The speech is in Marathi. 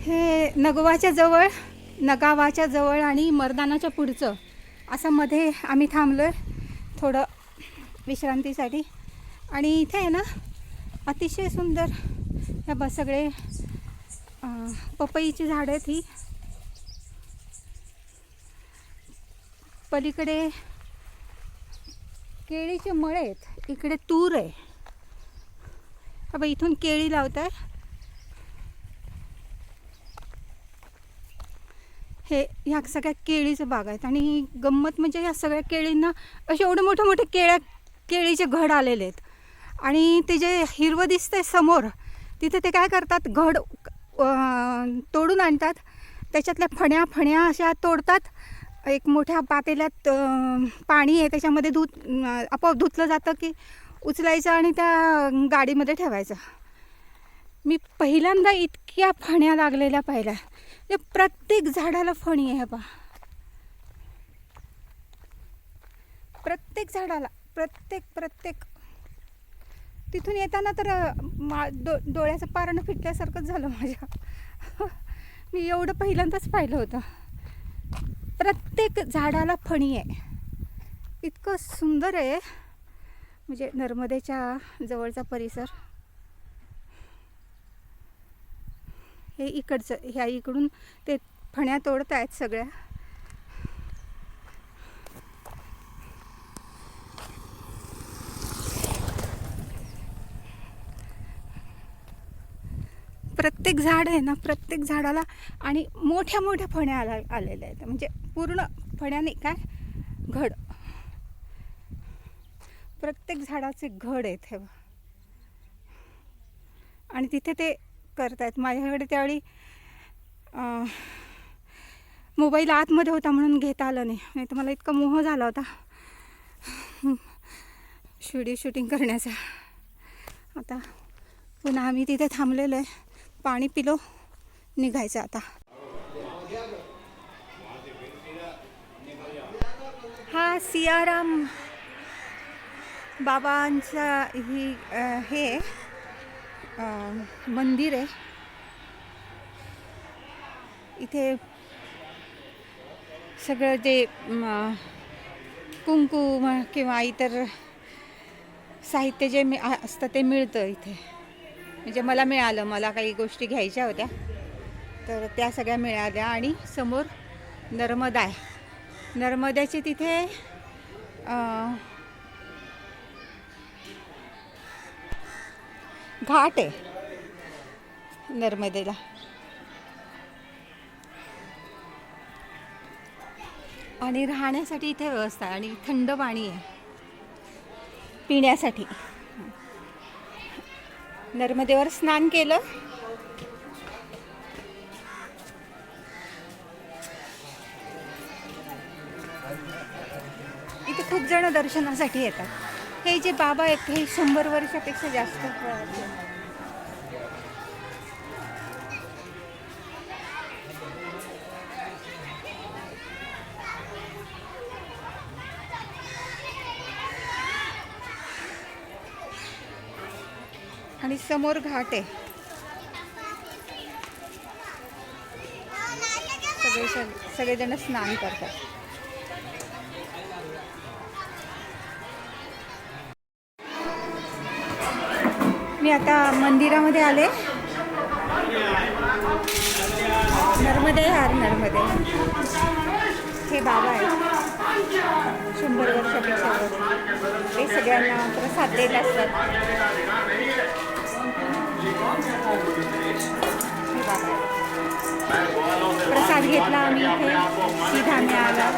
हे नगावाच्या जवळ आणि मर्दानाच्या पुढचं असं मध्ये आम्ही थांबलो आहे थोडं विश्रांतीसाठी. आणि इथे आहे ना अतिशय सुंदर ह्या सगळे पपईची झाडं आहेत. ही पलीकडे केळीचे मळे आहेत, इकडे तूर आहे. इथून केळी लावत आहे. हे ह्या सगळ्या केळीचं बाग आहेत. आणि गंमत म्हणजे ह्या सगळ्या केळींना असे एवढे मोठे मोठे केळीचे घड आलेले आहेत. आणि ते जे हिरवं दिसतंय समोर तिथे ते काय करतात, घड तोडून आणतात, त्याच्यातल्या फण्या अशा तोडतात. एक मोठ्या पातेल्यात पाणी आहे, त्याच्यामध्ये आपोआप धुतलं जातं की उचलायचं आणि त्या गाडीमध्ये ठेवायचं. मी पहिल्यांदा इतक्या फण्या लागलेल्या पाहिल्या. म्हणजे प्रत्येक झाडाला फणी आहे बा, प्रत्येक झाडाला प्रत्येक. तिथून येताना तर डोळ्याचं पारणं फिटल्यासारखंच झालं माझ्या. मी एवढं पहिल्यांदाच पाहिलं होतं. प्रत्येक झाडाला फणी आहे. इतकं सुंदर आहे म्हणजे नर्मदेच्या जवळचा परिसर. हे इकडचं ह्या इकडून ते फण्या तोडत आहेत सगळ्या. प्रत्येक झाड आहे ना, प्रत्येक झाडाला आणि मोठ्या मोठ्या फण्या आलेल्या आहेत. म्हणजे पूर्ण फण्याने काय घड, प्रत्येक झाडाचे घड आहेत हे. आणि तिथे ते करतायत. माझ्याकडे त्यावेळी मोबाईल आतमध्ये होता म्हणून घेता आलं नाही तर मला इतका मोह झाला होता शूटिंग करण्याचा. आता पुन्हा आम्ही तिथे थांबलेलो आहे, पाणी पिलो, निघायचं आता. हा सियाराम बाबांचा हे मंदिर आहे. इथे सगळं जे कुंकू किंवा इतर साहित्य जे असतं ते मिळतं इथे. म्हणजे मला मिळालं, मला काही गोष्टी घ्यायच्या होत्या तर त्या सगळ्या मिळाल्या. आणि समोर नर्मदा आहे. नर्मद्याचे तिथे घाट आहे नर्मदेला. आणि राहण्यासाठी इथे व्यवस्था आहे आणि थंड पाणी आहे पिण्यासाठी. नर्मदेवर स्नान केलं. इथे खूप जण दर्शनासाठी येतात. हे जे बाबा आहेत हे 100 वर्षापेक्षा जास्त. आणि समोर घाट आहे. सगळेजण स्नान करतात. मी आता मंदिरामध्ये आले. नर्मदे हे बाबा आहेत 100 वर्षापेक्षा. ते सगळ्यांना प्रसाद देत असतात. प्रसाद घेतला आम्ही इथे. सीधा मिळाला.